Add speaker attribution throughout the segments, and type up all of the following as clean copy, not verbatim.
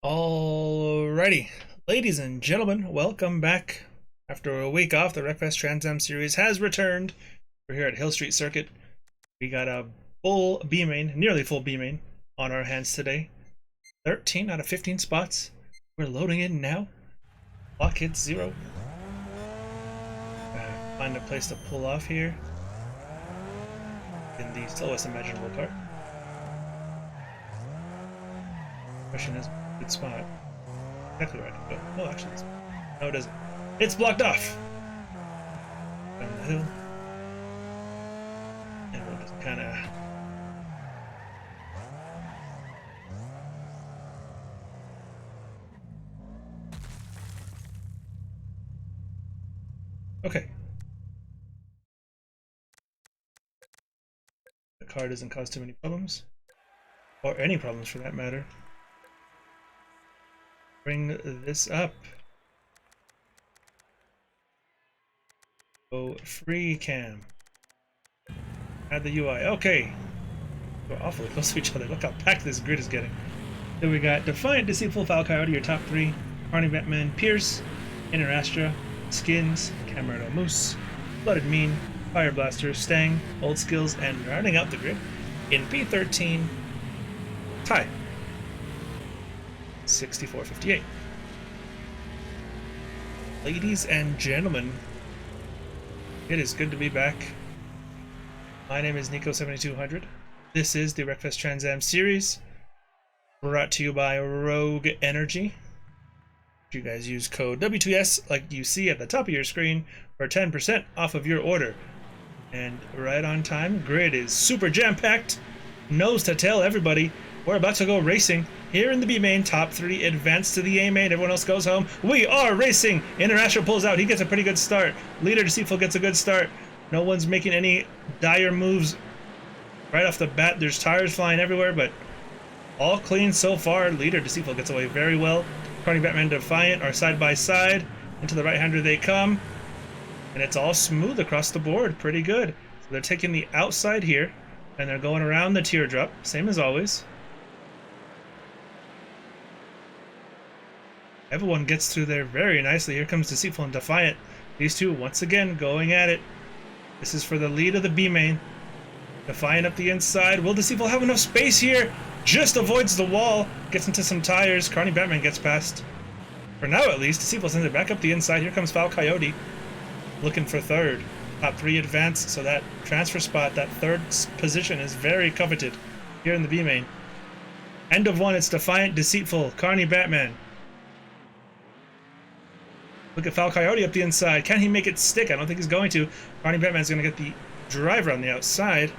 Speaker 1: Alrighty, ladies and gentlemen, welcome back. After a week off, the Wreckfest Trans Am series has returned. We're here at Hillstreet Circuit. We got a full B main, nearly full B main, on our hands today. 13 out of 15 spots. We're loading in now. Clock hits 0. Find a place to pull off here in the slowest imaginable car. Question is, good spot. Exactly where I can go. Oh, actually, no, it doesn't. It's blocked off. Down the hill, and we'll just kind of. Okay. The car doesn't cause too many problems, or any problems for that matter. Bring this up. Go free cam. Add the UI. Okay. We're awfully close to each other. Look how packed this grid is getting. Then we got Defiant, Deceitful, Foul Coyote, your top 3. Carney Batman, Pierce, Inner Astra, Skins, Camarado Moose, Blooded Mean, Fire Blaster, Stang, Old Skills, and rounding out the grid in P13, Ty. 6458. Ladies and gentlemen, it is good to be back. My name is Nico7200. This is the Wreckfest Trans Am series, brought to you by Rogue Energy. You guys use code W2S like you see at the top of your screen for 10% off of your order. And right on time, grid is super jam-packed, nose to tail everybody. We're about to go racing here in the B main. Top 3 advance to the A main. Everyone else goes home. We are racing. International pulls out. He gets a pretty good start. Leader Deceitful gets a good start. No one's making any dire moves right off the bat. There's tires flying everywhere, but all clean so far. Leader Deceitful gets away very well. Carney Batman, Defiant are side by side. Into the right-hander they come. And it's all smooth across the board. Pretty good. So they're taking the outside here, and they're going around the teardrop. Same as always. Everyone gets through there very nicely. Here comes Deceitful and Defiant. These two, once again, going at it. This is for the lead of the B main. Defiant up the inside. Will Deceitful have enough space here? Just avoids the wall. Gets into some tires. Carney Batman gets past. For now, at least. Deceitful sends it back up the inside. Here comes Foul Coyote. Looking for third. Top 3 advance. So that transfer spot, that third position, is very coveted here in the B main. End of one. It's Defiant, Deceitful, Carney Batman. Look at Foul Coyote up the inside. Can he make it stick? I don't think he's going to. Carney Batman's going to get the driver on the outside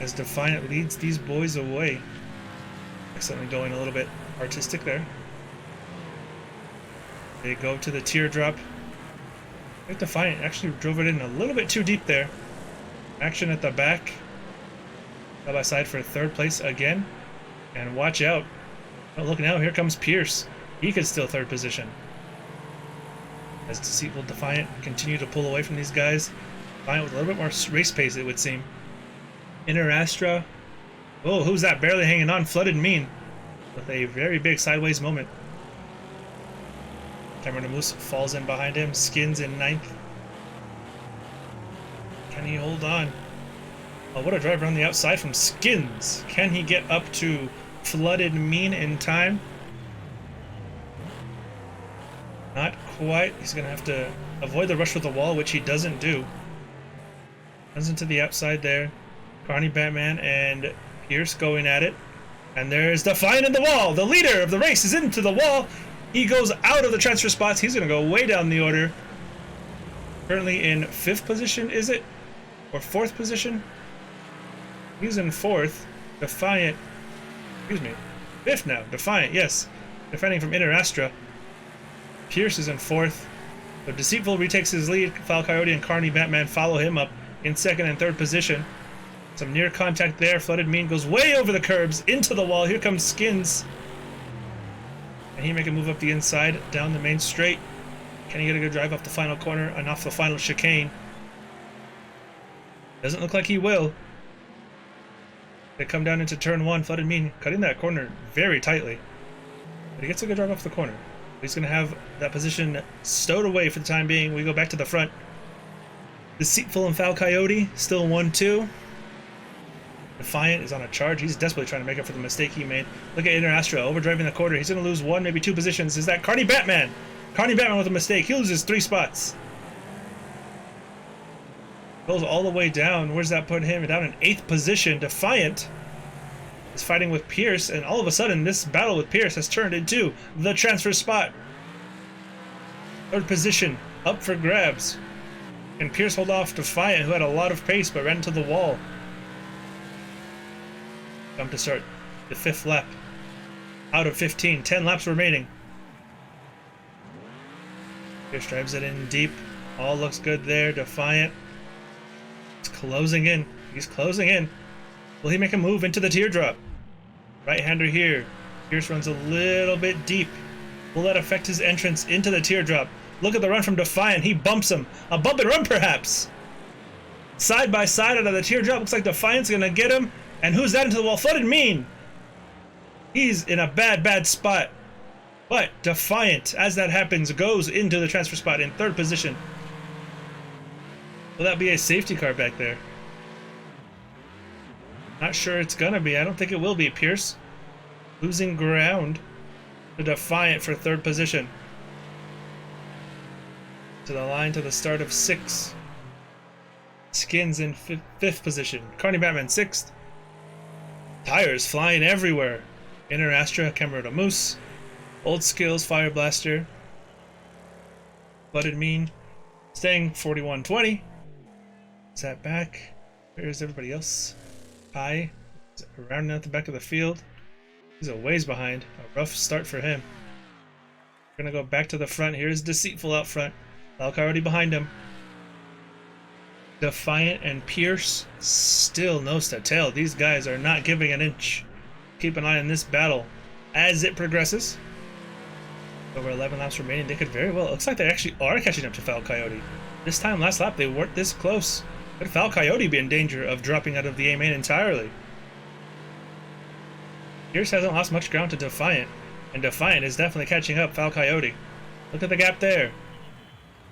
Speaker 1: as Defiant leads these boys away. Accidentally going a little bit artistic there. They go to the teardrop. I think Defiant actually drove it in a little bit too deep there. Action at the back. Side by side for third place again. And watch out. Oh, look now, here comes Pierce. He could steal third position. As Deceitful, Defiant continue to pull away from these guys. Defiant with a little bit more race pace, it would seem. Inner Astra. Oh, who's that barely hanging on? Flooded Mean. With a very big sideways moment. Cameron Moose falls in behind him. Skins in 9th. Can he hold on? Oh, what a drive around the outside from Skins. Can he get up to Flooded Mean in time? Not quite. He's going to have to avoid the rush with the wall, which he doesn't do. Runs into the outside there. Carney Batman and Pierce going at it. And there's Defiant in the wall. The leader of the race is into the wall. He goes out of the transfer spots. He's going to go way down the order. Currently in 5th position, is it? Or 4th position? He's in 4th. Defiant. Excuse me. 5th now. Defiant, yes. Defending from Inner Astra. Pierce is in 4th. So Deceitful retakes his lead. Foul Coyote and Carney Batman follow him up in 2nd and 3rd position. Some near contact there. Flooded Mean goes way over the curbs into the wall. Here comes Skins. And he make a move up the inside, down the main straight. Can he get a good drive off the final corner and off the final chicane? Doesn't look like he will. They come down into turn 1. Flooded Mean cutting that corner very tightly. But he gets a good drive off the corner. He's going to have that position stowed away for the time being. We go back to the front. Deceitful and Foul Coyote still 1-2. Defiant is on a charge. He's desperately trying to make up for the mistake he made. Look at Interastra overdriving the quarter. He's going to lose 1, maybe 2 positions. Is that Carney Batman? Carney Batman with a mistake. He loses 3 spots. Goes all the way down. Where's that put him? Down in 8th position. Defiant is fighting with Pierce, and all of a sudden this battle with Pierce has turned into the transfer spot. 3rd position up for grabs. Can Pierce hold off Defiant, who had a lot of pace but ran into the wall? Come to start the 5th lap. Out of 15, 10 laps remaining. Pierce drives it in deep. All looks good there. Defiant. It's closing in. He's closing in. Will he make a move into the teardrop? Right-hander here. Pierce runs a little bit deep. Will that affect his entrance into the teardrop? Look at the run from Defiant. He bumps him. A bump and run, perhaps. Side by side out of the teardrop. Looks like Defiant's going to get him. And who's that into the wall? Flooded Mean. He's in a bad spot. But Defiant, as that happens, goes into the transfer spot in 3rd position. Will that be a safety car back there? Not sure it's gonna be. I don't think it will be. Pierce losing ground to Defiant for 3rd position. To the line to the start of 6. Skins in 5th position. Carney Batman 6th. Tires flying everywhere. Interastra, Camera to Moose. Old Skills, Fire Blaster. Flooded Mean. Staying 41-20. Is that back? Where's everybody else? Kai rounding out the back of the field. He's a ways behind. A rough start for him. We're gonna go back to the front. Here's Deceitful out front. Falk already behind him. Defiant and Pierce still nose to tail. These guys are not giving an inch. Keep an eye on this battle as it progresses. Over 11 laps remaining. They could very well. It looks like they actually are catching up to Foul Coyote. This time last lap they weren't this close. Could Foul Coyote be in danger of dropping out of the A main entirely? Pierce hasn't lost much ground to Defiant, and Defiant is definitely catching up Foul Coyote. Look at the gap there.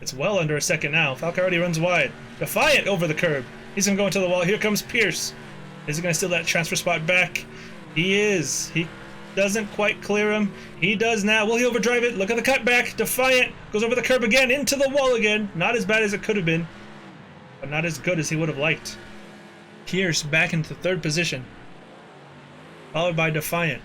Speaker 1: It's well under a second now. Foul Coyote runs wide. Defiant over the curb. He's going to go into the wall. Here comes Pierce. Is he going to steal that transfer spot back? He is. He doesn't quite clear him. He does now. Will he overdrive it? Look at the cutback. Defiant goes over the curb again, into the wall again. Not as bad as it could have been, but not as good as he would have liked. Pierce back into 3rd position, followed by Defiant.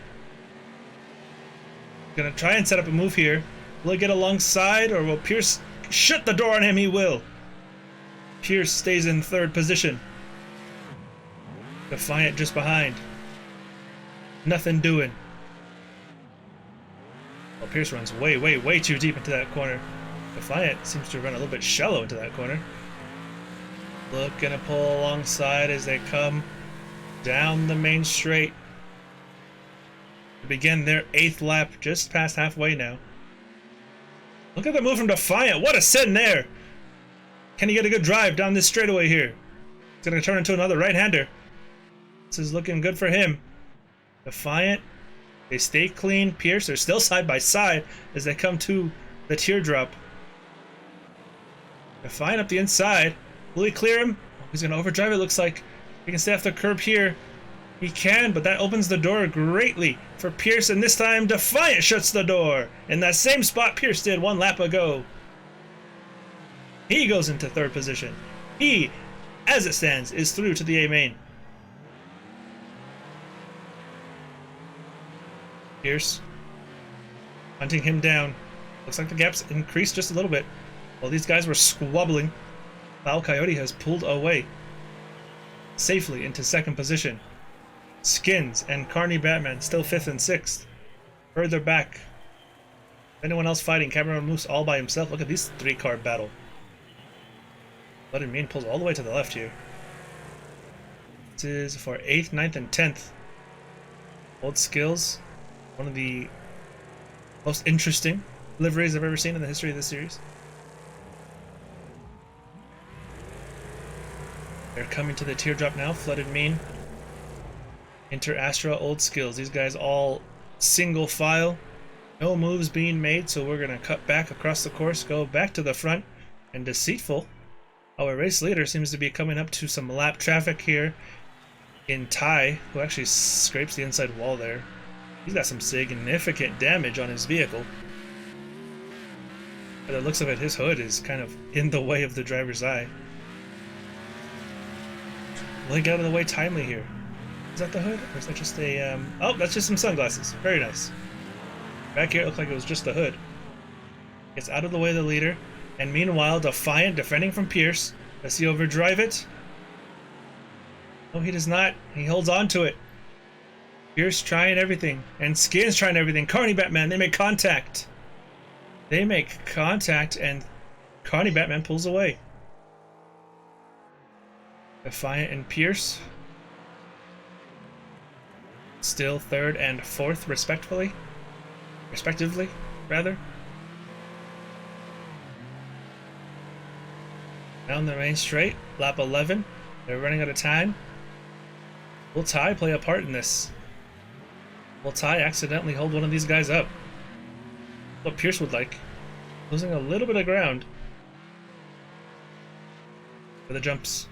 Speaker 1: Gonna try and set up a move here. Will he get alongside, or will Pierce shut the door on him? He will. Pierce stays in 3rd position. Defiant just behind. Nothing doing. Well, Pierce runs way too deep into that corner. Defiant seems to run a little bit shallow into that corner. Looking to pull alongside as they come down the main straight to begin their 8th lap, just past halfway now. Look at the move from Defiant. What a send there! Can he get a good drive down this straightaway here? He's going to turn into another right-hander. This is looking good for him. Defiant, they stay clean. Pierce are still side by side as they come to the teardrop. Defiant up the inside. Will he clear him? Oh, he's going to overdrive it, looks like. He can stay off the curb here. He can, but that opens the door greatly for Pierce, and this time Defiant shuts the door in that same spot Pierce did 1 lap ago. He goes into 3rd position. He, as it stands, is through to the A main. Pierce hunting him down. Looks like the gap's increased just a little bit. While these guys were squabbling, Foul Coyote has pulled away safely into 2nd position. Skins and Carney Batman still 5th and 6th. Further back, anyone else fighting? Cameron Moose all by himself. Look at this 3-car battle. Blooded Mean pulls all the way to the left here. This is for 8th, 9th, and 10th. Old Skills, one of the most interesting liveries I've ever seen in the history of this series. They're coming to the teardrop now. Flooded Mean, Inter Astra, Old Skills. These guys all single file No moves being made, so we're going to cut back across the course, go back to the front, and Deceitful, our race leader, seems to be coming up to some lap traffic here in Ty, who actually scrapes the inside wall there. He's got some significant damage on his vehicle. By the looks of it, his hood is kind of in the way of the driver's eye. Link out of the way timely here. Is that the hood? Or is that just a, Oh, that's just some sunglasses. Very nice. Back here, it looked like it was just the hood. Gets out of the way of the leader. And meanwhile, Defiant defending from Pierce. Does he overdrive it? No, he does not. He holds on to it. Pierce trying everything. And Skin's trying everything. Carney Batman, they make contact. They make contact, and Carney Batman pulls away. Defiant and Pierce still third and fourth, respectively. Down the main straight, lap 11. They're running out of time. Will Ty play a part in this? Will Ty accidentally hold one of these guys up? What Pierce would like. Losing a little bit of ground for the jumps.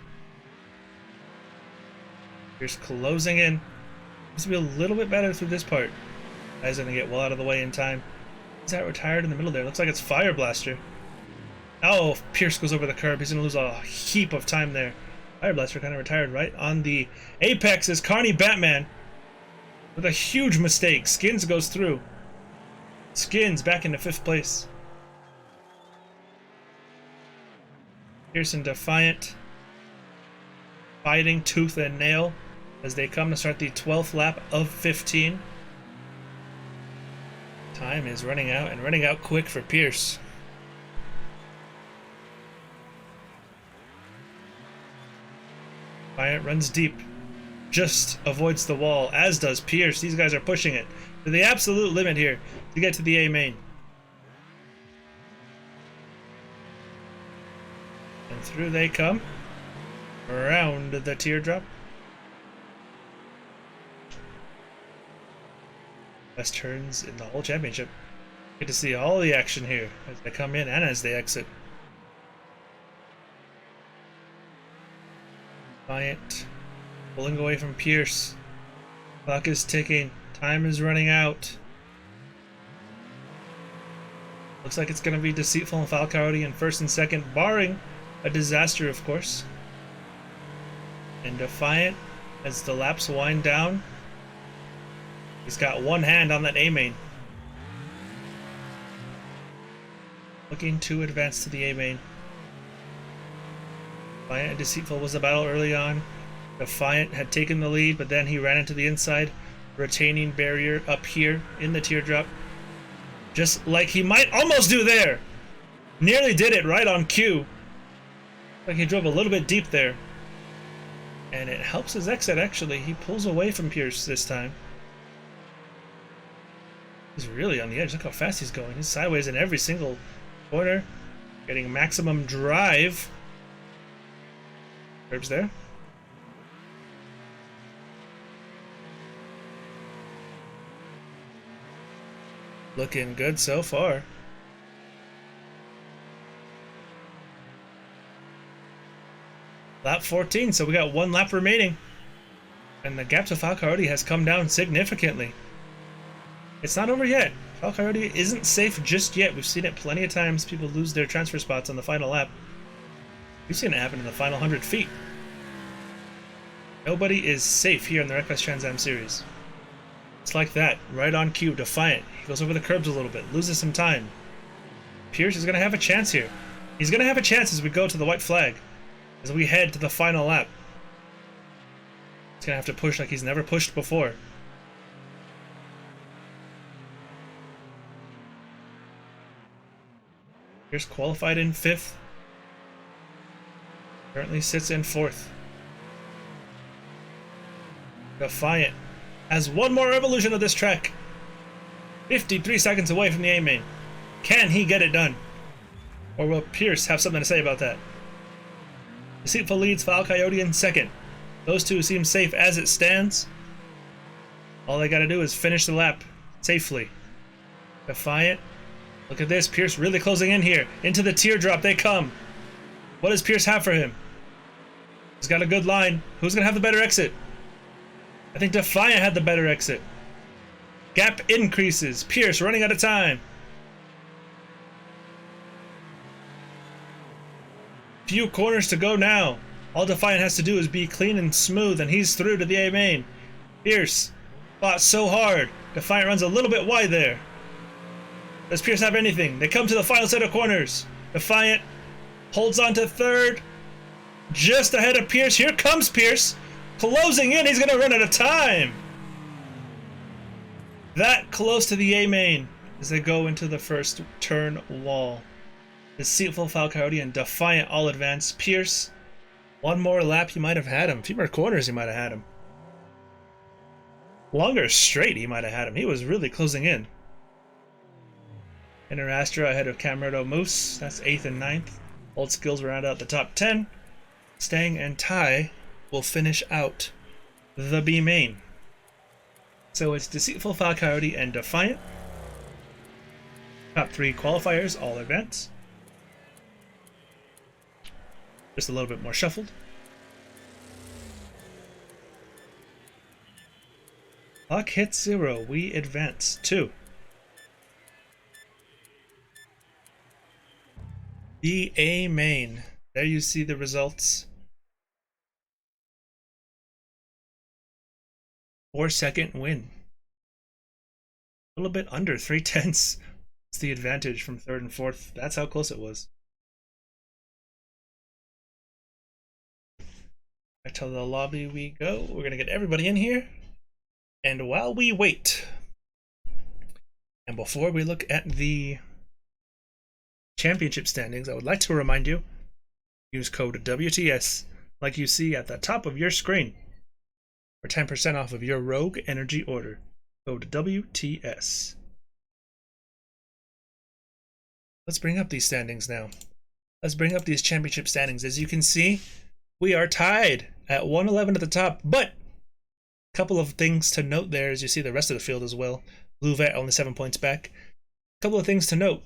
Speaker 1: Pierce closing in. Needs to be a little bit better through this part. Guy's gonna get well out of the way in time. Is that retired in the middle there? Looks like it's Fire Blaster. Oh, Pierce goes over the curb. He's gonna lose a heap of time there. Fire Blaster kind of retired right on the apex is Carney Batman with a huge mistake. Skins goes through. Skins back into 5th place. Pierce and Defiant fighting tooth and nail as they come to start the 12th lap of 15. Time is running out, and running out quick for Pierce. Defiant runs deep, just avoids the wall, as does Pierce. These guys are pushing it to the absolute limit here to get to the A main. And through they come, around the teardrop. Best turns in the whole championship. Get to see all the action here as they come in and as they exit. Defiant pulling away from Pierce. Clock is ticking. Time is running out. Looks like it's going to be Deceitful and Foul Coyote in first and second, barring a disaster, of course. And Defiant, as the laps wind down, he's got one hand on that A main. Looking to advance to the A main. Defiant and Deceitful was the battle early on. Defiant had taken the lead, but then he ran into the inside, retaining barrier up here in the teardrop. Just like he might almost do there. Nearly did it right on cue. Like he drove a little bit deep there. And it helps his exit, actually. He pulls away from Pierce this time. He's really on the edge. Look how fast he's going. He's sideways in every single corner. Getting maximum drive. Curbs there. Looking good so far. Lap 14, so we got one lap remaining. And the gap to Foul Coyote has come down significantly. It's not over yet. Foul Coyote isn't safe just yet. We've seen it plenty of times. People lose their transfer spots on the final lap. We've seen it happen in the final 100 feet. Nobody is safe here in the Wreckfest Trans Am series. It's like that, right on cue. Defiant. He goes over the curbs a little bit, loses some time. Pierce is going to have a chance here. He's going to have a chance as we go to the white flag, as we head to the final lap. He's going to have to push like he's never pushed before. Pierce qualified in 5th. Currently sits in 4th. Defiant has one more evolution of this track. 53 seconds away from the A main. Can he get it done? Or will Pierce have something to say about that? Deceitful leads Foul Coyote in 2nd. Those two seem safe as it stands. All they gotta do is finish the lap safely. Defiant. Look at this. Pierce really closing in here. Into the teardrop they come. What does Pierce have for him? He's got a good line. Who's going to have the better exit? I think Defiant had the better exit. Gap increases. Pierce running out of time. Few corners to go now. All Defiant has to do is be clean and smooth, and he's through to the A main. Pierce fought so hard. Defiant runs a little bit wide there. Does Pierce have anything? They come to the final set of corners. Defiant holds on to third. Just ahead of Pierce. Here comes Pierce. Closing in. He's going to run out of time. That close to the A main as they go into the first turn wall. Deceitful, Foul Coyote, and Defiant all advance. Pierce, one more lap, you might have had him. A few more corners, you might have had him. Longer straight, he might have had him. He was really closing in. Interastra ahead of Camerado Moose. That's 8th and 9th. Old Skills round out the top 10. Stang and Ty will finish out the B main. So it's Deceitful, Foul Coyote, and Defiant. Top 3 qualifiers all advance. Just a little bit more shuffled. Clock hits 0. We advance 2. The A main. There you see the results. 4-second win. A little bit under 3/10. It's the advantage from 3rd and 4th. That's how close it was. Back to the lobby we go. We're gonna get everybody in here. And while we wait, and before we look at the championship standings, I would like to remind you, use code WTS like you see at the top of your screen for 10% off of your Rogue Energy order. Code WTS. Let's bring up these standings now. Let's bring up these championship standings. As you can see, we are tied at 111 at the top, but a couple of things to note there as you see the rest of the field as well. Blue Vet only 7 points back. A couple of things to note.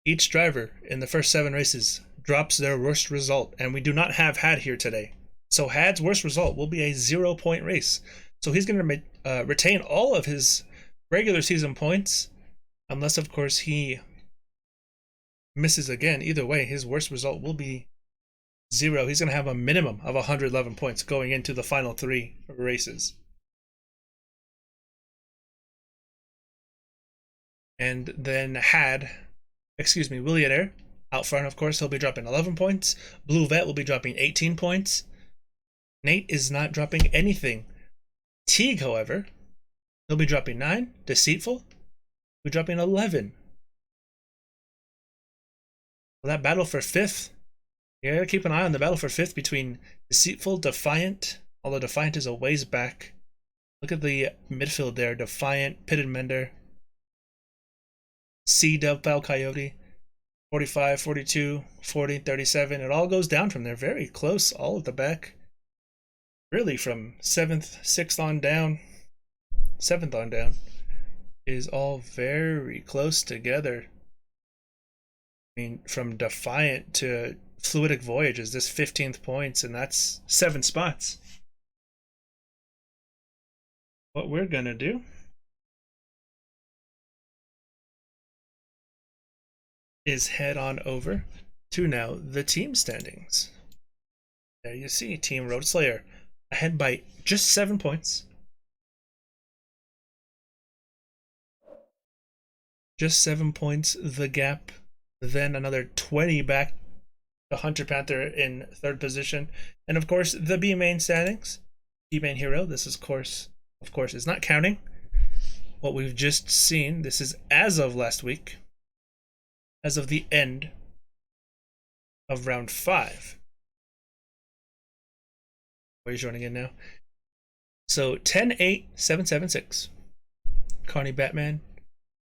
Speaker 1: Each driver in the first 7 races drops their worst result, and we do not have Had here today. So Had's worst result will be a 0-point race. So he's going to retain all of his regular season points, unless of course he misses again. Either way, his worst result will be 0. He's going to have a minimum of 111 points going into the final 3 races. And then Willionaire out front, of course, he'll be dropping 11 points. Blue Vet will be dropping 18 points. Nate is not dropping anything. Teague, however, he'll be dropping 9. Deceitful will be dropping 11. Well, that battle for 5th, you gotta keep an eye on the battle for 5th between Deceitful, Defiant, although Defiant is a ways back. Look at the midfield there. Defiant, Pitted Mender, C-Dub, Foul Coyote, 45, 42, 40, 37. It all goes down from there. Very close, all at the back. Really, from 7th, 6th on down, 7th on down, is all very close together. I mean, from Defiant to Fluidic Voyage is this 15th points, and that's 7 spots. What we're gonna do is head on over to now the team standings. There you see Team Road Slayer ahead by just 7 points. Just 7 points the gap. Then another 20 back to Hunter Panther in 3rd position. And of course the B main standings. B main hero, this is of course is not counting what we've just seen. This is as of last week. As of the end of round 5. Where are you joining in now? So 10, 8, 7, 7, 6. Carney Batman.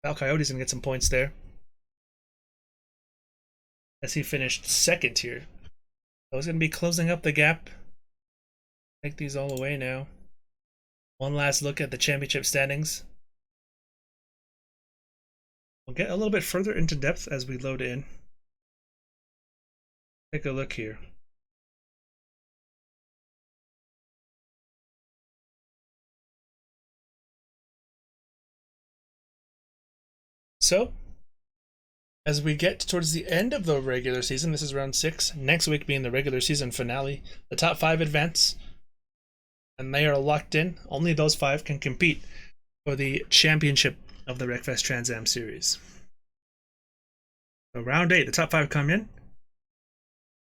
Speaker 1: Val Coyote's gonna get some points there, as he finished 2nd here. So he's gonna be closing up the gap. Take these all away now. One last look at the championship standings. We'll get a little bit further into depth as we load in. Take a look here. So, as we get towards the end of the regular season, this is round 6, next week being the regular season finale, the top 5 advance, and they are locked in. Only those 5 can compete for the championship of the Wreckfest Trans Am Series. So round 8, the top 5 come in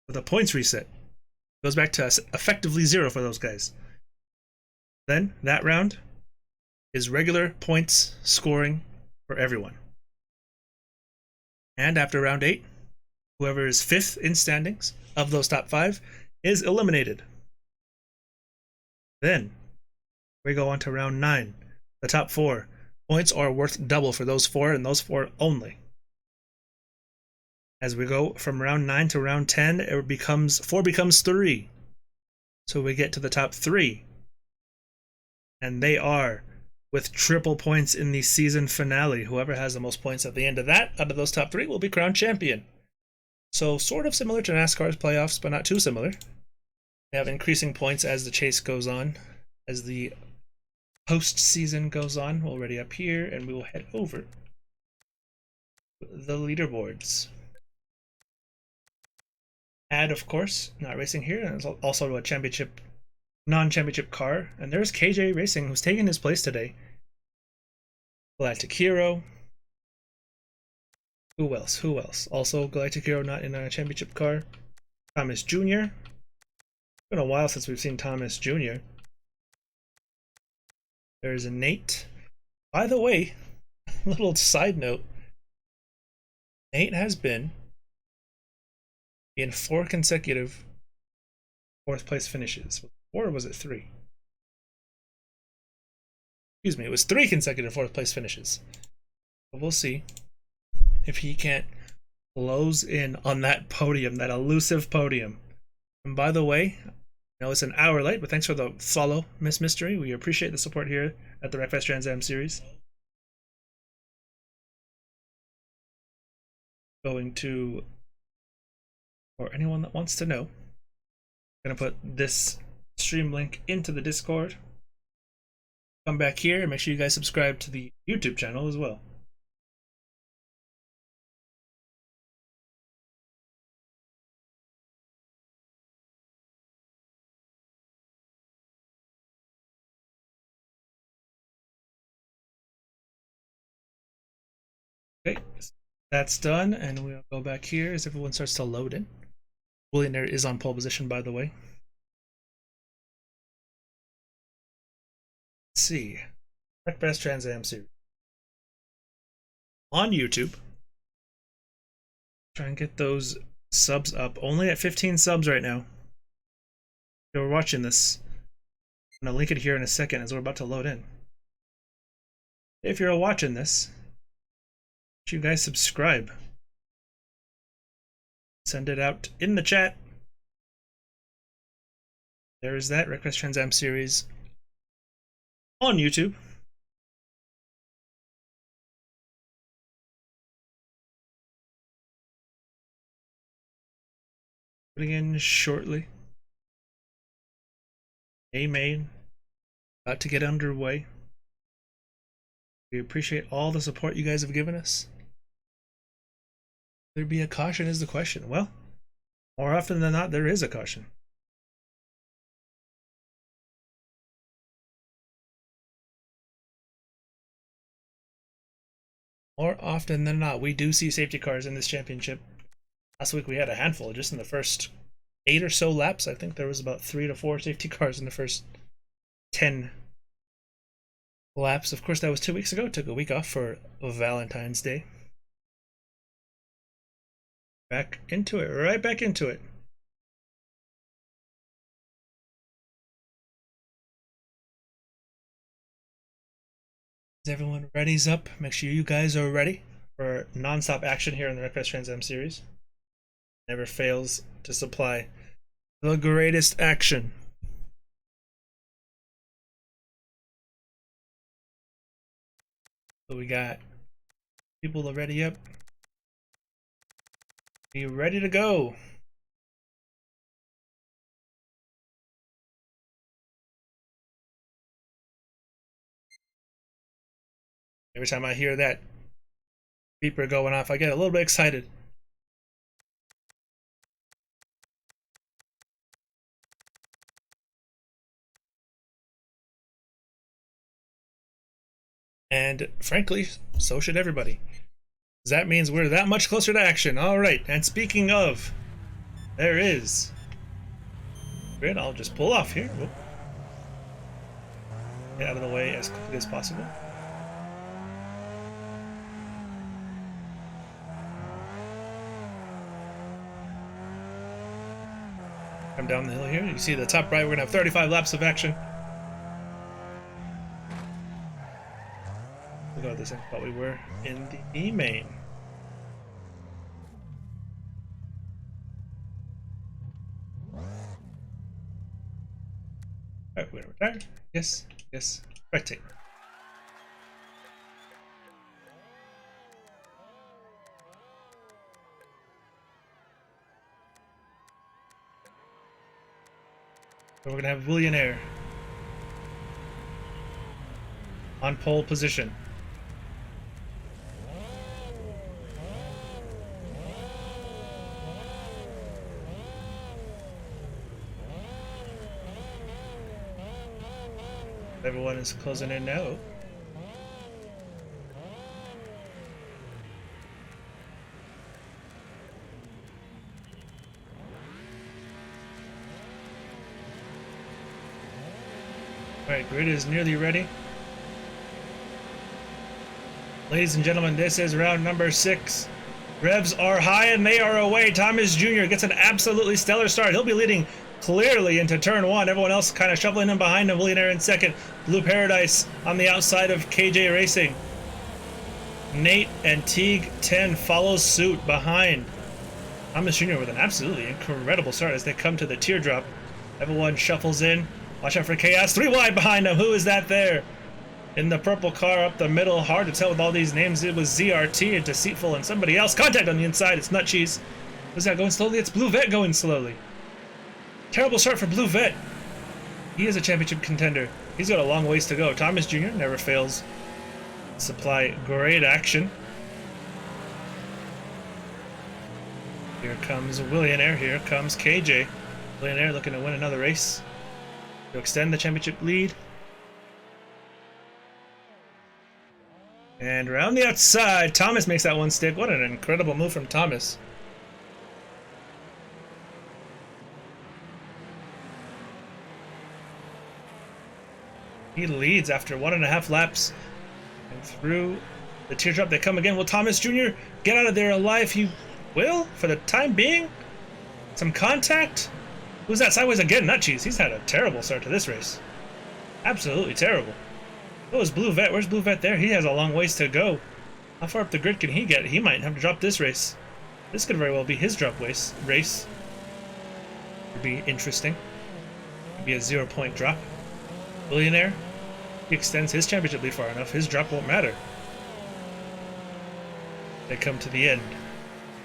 Speaker 1: with a points reset. Goes back to effectively 0 for those guys. Then, that round is regular points scoring for everyone. And after round 8, whoever is 5th in standings of those top 5 is eliminated. Then we go on to round 9. The top 4 points are worth double for those 4 and those 4 only. As we go from round 9 to round 10, it becomes 4 becomes 3. So we get to the top 3. And they are with triple points in the season finale. Whoever has the most points at the end of that, out of those top 3, will be crowned champion. So sort of similar to NASCAR's playoffs, but not too similar. They have increasing points as the chase goes on, as the postseason goes on. We're already up here, and we will head over the leaderboards. Add, of course, not racing here, and there's also a championship, non-championship car. And there's KJ Racing, who's taking his place today. Galactic Hero. Who else? Who else? Also, Galactic Hero not in a championship car. Thomas Jr. It's been a while since we've seen Thomas Jr. There's a Nate. By the way, little side note. Nate has been in 4 consecutive 4th place finishes. Or was it 3? Excuse me, it was 3 consecutive 4th place finishes. But we'll see if he can't close in on that podium, that elusive podium. And by the way, I know it's an hour late, but thanks for the follow, Miss Mystery. We appreciate the support here at the Wreckfest Trans Am Series. Going to, for anyone that wants to know, I'm going to put this stream link into the Discord. Come back here and make sure you guys subscribe to the YouTube channel as well. Okay, that's done, and we'll go back here as everyone starts to load in. Willionaire is on pole position, by the way. Let's see. Wreckfest Trans Am Series. On YouTube. Try and get those subs up. Only at 15 subs right now. If you're watching this, I'm going to link it here in a second as we're about to load in. If you're watching this, you guys subscribe. Send it out in the chat. There is that Wreckfest Trans Am Series on YouTube. Putting in shortly. Amen. About to get underway. We appreciate all the support you guys have given us. There be a caution is the question. Well, more often than not, there is a caution. More often than not, we do see safety cars in this championship. Last week we had a handful just in the first 8 or so laps. I think there was about 3 to 4 safety cars in the first 10 laps. Of course, that was 2 weeks ago. Took a week off for Valentine's Day. Back into it, right back into it. Is everyone ready's up? Make sure you guys are ready for non-stop action here in the Wreckfest Trans Am Series. Never fails to supply the greatest action. So we got People are ready up. Be ready to go. Every time I hear that beeper going off, I get a little bit excited. And frankly, so should everybody. That means we're that much closer to action. All right, and speaking of, there is. Great, I'll just pull off here. Whoop. Get out of the way as quickly as possible. Come down the hill here. You see the top right, we're gonna have 35 laps of action. We'll go to the same spot we were in the B main. Alright, we're gonna retire. Yes, yes. Spectate. So we're gonna have Willionaire on pole position. Everyone is closing in now. Alright, grid is nearly ready. Ladies and gentlemen, this is round number 6. Revs are high and they are away. Thomas Jr. gets an absolutely stellar start. He'll be leading clearly into turn 1. Everyone else kind of shuffling in behind him. Willionaire in second. Blue Paradise on the outside of KJ Racing. Nate and Teague 10 follows suit behind. Thomas Jr. with an absolutely incredible start as they come to the teardrop. Everyone shuffles in. Watch out for Chaos. 3 wide behind them. Who is that there? In the purple car up the middle. Hard to tell with all these names. It was ZRT and Deceitful and somebody else. Contact on the inside. It's Nut Cheese. Who's that going slowly? It's Blue Vet going slowly. Terrible start for Blue Vet. He is a championship contender. He's got a long ways to go. Thomas Jr. never fails. Supply great action. Here comes Willionaire. Here comes KJ. Willionaire looking to win another race to extend the championship lead. And around the outside, Thomas makes that one stick. What an incredible move from Thomas. He leads after 1.5 laps. And through the teardrop they come again. Will Thomas Jr. get out of there alive? He will, for the time being. Some contact. Who's that sideways again? Nut Cheese. He's had a terrible start to this race. Absolutely terrible. Oh, is Blue Vet? Where's Blue Vet there? He has a long ways to go. How far up the grid can he get? He might have to drop this race. This could very well be his drop race. Would be interesting. Could be a 0-point drop. Willionaire. He extends his championship lead far enough. His drop won't matter. They come to the end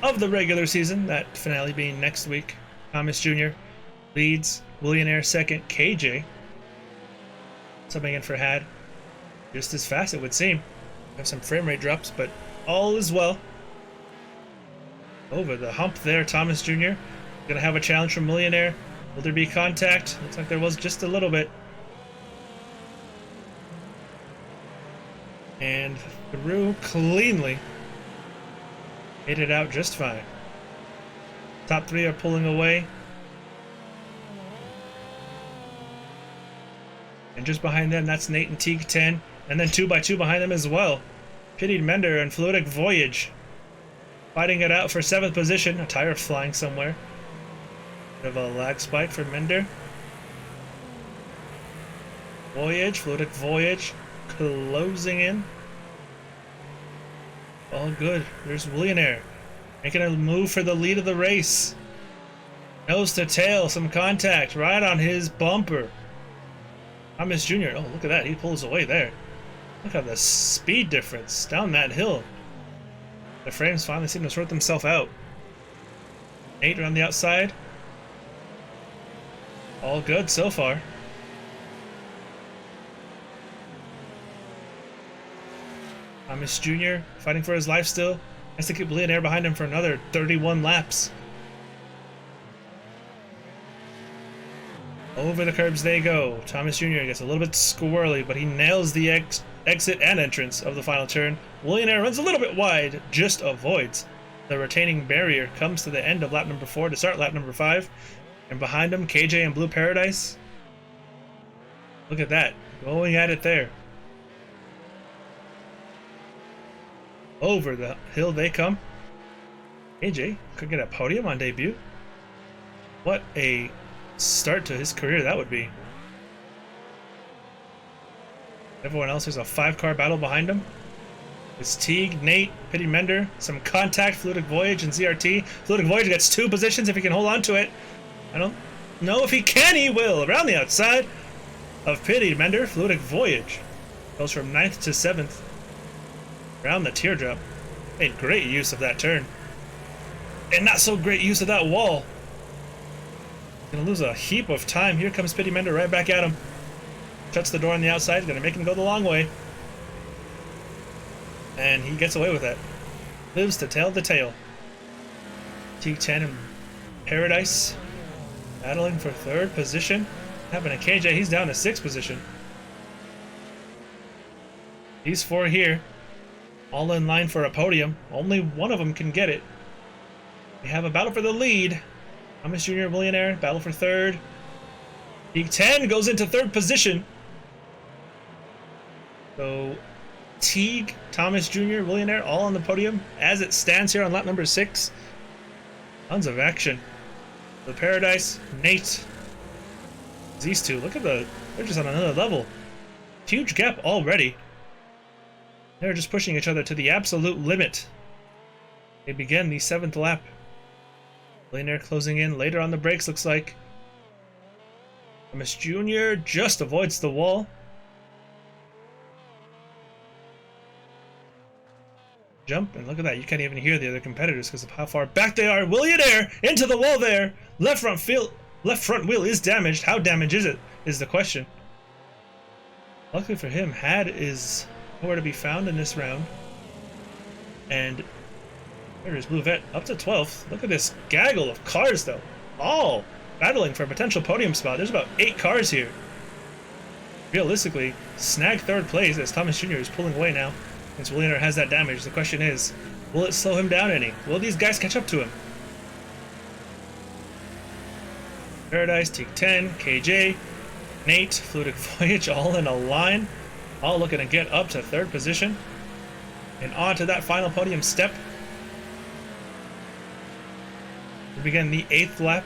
Speaker 1: of the regular season. That finale being next week. Thomas Jr. leads. Willionaire second. KJ subbing in for Had. Just as fast, it would seem. Have some frame rate drops, but all is well. Over the hump there, Thomas Jr. Gonna have a challenge from Willionaire. Will there be contact? Looks like there was just a little bit. And through cleanly. Made it out just fine. Top 3 are pulling away. And just behind them, that's Nate and Teague 10. And then 2x2 behind them as well. Pitied Mender and Fluidic Voyage. Fighting it out for 7th position. A tire flying somewhere. Bit of a lag spike for Mender. Voyage, Fluidic Voyage. Closing in. All good. There's Willionaire. Making a move for the lead of the race. Nose to tail, some contact right on his bumper. Thomas Jr. Oh, look at that. He pulls away there. Look at the speed difference down that hill. The frames finally seem to sort themselves out. Nate around the outside. All good so far. Thomas Jr. fighting for his life still. Has to keep Leonair behind him for another 31 laps. Over the curbs they go. Thomas Jr. gets a little bit squirrely, but he nails the exit and entrance of the final turn. Leonair runs a little bit wide, just avoids the retaining barrier. Comes to the end of lap number 4 to start lap number 5. And behind him, KJ and Blue Paradise. Look at that. Going at it there. Over the hill they come. KJ could get a podium on debut. What a start to his career that would be. Everyone else, there's a 5-car battle behind him. It's Teague, Nate, Pity Mender, some contact, Fluidic Voyage, and ZRT. Fluidic Voyage gets 2 positions if he can hold on to it. I don't know if he can, he will. Around the outside of Pity Mender, Fluidic Voyage goes from 9th to 7th. Around the teardrop. Made great use of that turn. And not so great use of that wall. Gonna lose a heap of time. Here comes Pity Mender right back at him. Shuts the door on the outside. Gonna make him go the long way. And he gets away with it. Lives to tell the tale. T10 and Paradise battling for 3rd position. Happened to KJ. He's down to 6th position. These 4 here. All in line for a podium. Only one of them can get it. We have a battle for the lead. Thomas Jr. Millionaire, battle for 3rd. Peak 10 goes into 3rd position. So, Teague, Thomas Jr., Millionaire, all on the podium as it stands here on lap number 6. Tons of action. The Paradise, Nate. These two, look at they're just on another level. Huge gap already. They're just pushing each other to the absolute limit. They begin the 7th lap. Millionaire closing in later on the brakes, looks like. Thomas Jr. just avoids the wall. Jump, and look at that. You can't even hear the other competitors because of how far back they are. Millionaire into the wall there. Left front wheel is damaged. How damaged is it, is the question. Luckily for him, Had is nowhere to be found in this round. And there's Blue Vet up to 12th. Look at this gaggle of cars, though. All battling for a potential podium spot. There's about 8 cars here. Realistically, snag 3rd place as Thomas Jr. is pulling away now. Since Millionaire has that damage, the question is, will it slow him down any? Will these guys catch up to him? Paradise, T10, KJ, Nate, Fluidic Voyage, all in a line. All looking to get up to 3rd position. And on to that final podium step. We begin the 8th lap.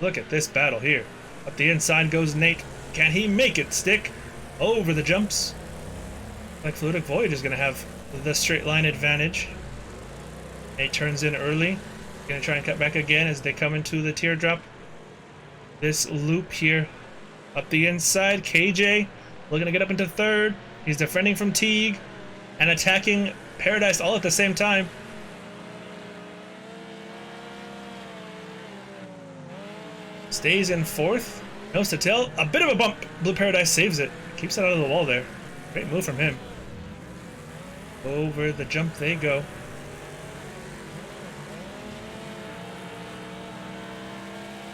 Speaker 1: Look at this battle here. Up the inside goes Nate. Can he make it stick over the jumps? Like Fluidic Voyage is going to have the straight line advantage. Nate turns in early. Going to try and cut back again as they come into the teardrop. This loop here. Up the inside, KJ looking to get up into 3rd. He's defending from Teague and attacking Paradise all at the same time. Stays in 4th. Nose to tail. A bit of a bump. Blue Paradise saves it. Keeps it out of the wall there. Great move from him. Over the jump they go.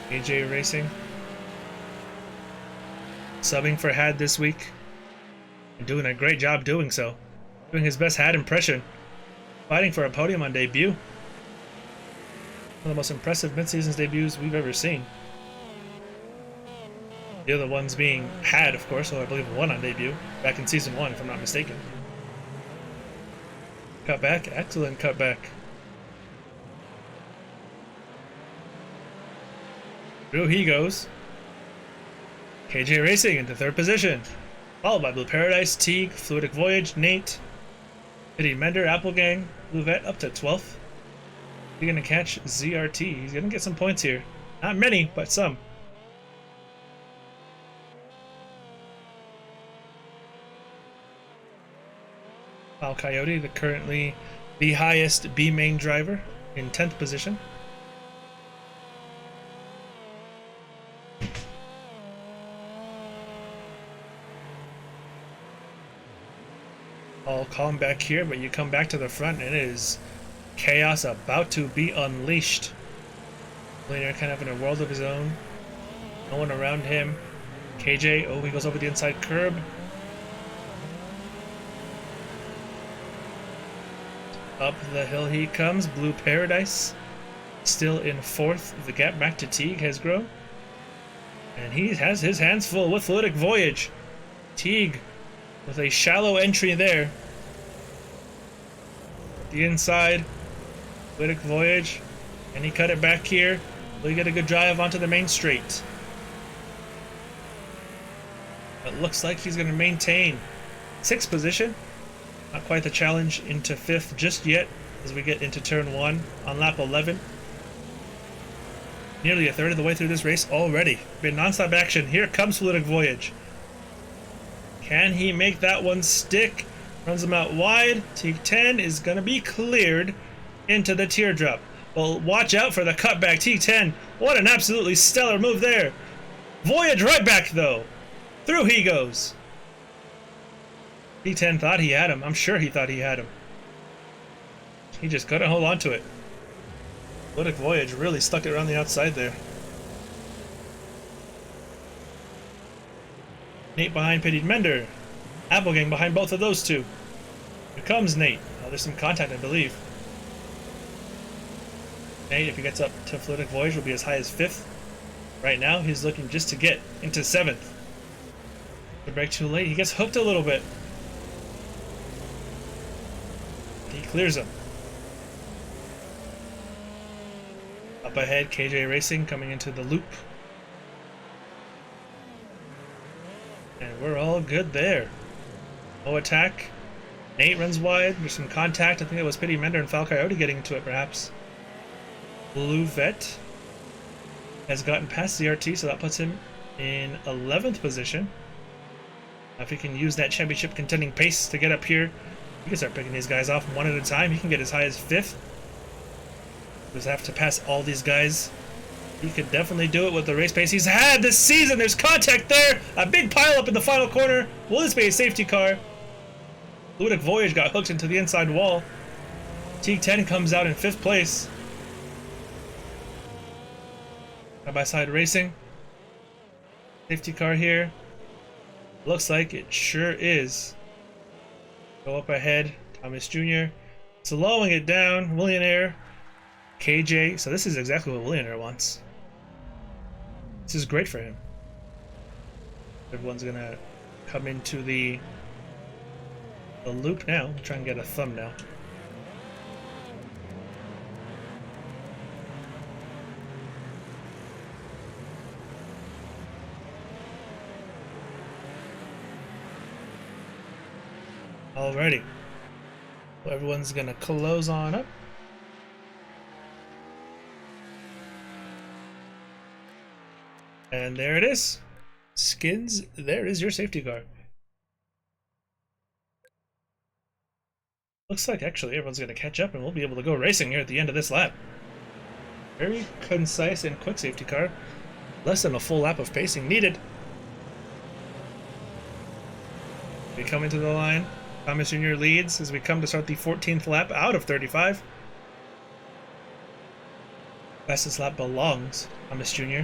Speaker 1: AJ Racing. Subbing for Had this week. And doing a great job doing so. Doing his best Had impression. Fighting for a podium on debut. One of the most impressive mid-season debuts we've ever seen. The other ones being Had, of course, who I believe won on debut. Back in Season 1, if I'm not mistaken. Cutback. Excellent cutback. Through he goes. KJ Racing into 3rd position. Followed by Blue Paradise, Teague, Fluidic Voyage, Nate, Pity Mender, Applegang, Blue Vet up to 12th. He's going to catch ZRT. He's going to get some points here. Not many, but some. Al Coyote, currently the highest B main driver, in 10th position. All calm back here, but you come back to the front and it is chaos about to be unleashed. Later, kind of in a world of his own. No one around him. KJ, oh, he goes over the inside curb. Up the hill he comes. Blue Paradise still in 4th. The gap back to Teague has grown. And he has his hands full with Fluidic Voyage. Teague with a shallow entry there. The inside. Fluidic Voyage. And he cut it back here. Will he get a good drive onto the main straight? It looks like he's going to maintain 6th position. Not quite the challenge into 5th just yet as we get into turn 1 on lap 11. Nearly a third of the way through this race already. Been non-stop action. Here comes Fluidic Voyage. Can he make that one stick? Runs him out wide. T10 is going to be cleared into the teardrop. Well, watch out for the cutback. T10. What an absolutely stellar move there. Voyage right back, though. Through he goes. T10 thought he had him. I'm sure he thought he had him. He just couldn't hold on to it. Fluidic Voyage really stuck it around the outside there. Nate behind Pity Mender. Applegang behind both of those two. Here comes Nate. Oh, there's some contact, I believe. Nate, if he gets up to Fluidic Voyage, will be as high as 5th. Right now, he's looking just to get into 7th. The brake too late. He gets hooked a little bit. He clears him. Up ahead, KJ Racing coming into the loop. And we're all good there. No attack. Nate runs wide. There's some contact. I think it was Pity Mender and Fal Coyote getting into it, perhaps. Blue Vet has gotten past CRT, so that puts him in 11th position. Now if he can use that championship contending pace to get up here, he can start picking these guys off one at a time. He can get as high as 5th. Just have to pass all these guys. He could definitely do it with the race pace he's had this season. There's contact there. A big pile up in the final corner. Will this be a safety car? Fluidic Voyage got hooked into the inside wall. T10 comes out in 5th place. Side-by-side racing. Safety car here. Looks like it sure is. Go up ahead. Thomas Jr. slowing it down. Millionaire. KJ. So this is exactly what Millionaire wants. This is great for him. Everyone's gonna come into the loop now. We'll try and get a thumbnail. Alrighty. So everyone's gonna close on up. And there it is. Skins, there is your safety car. Looks like actually everyone's gonna catch up and we'll be able to go racing here at the end of this lap. Very concise and quick safety car. Less than a full lap of pacing needed. We come into the line. Thomas Jr. leads as we come to start the 14th lap out of 35. Fastest lap belongs Thomas Jr.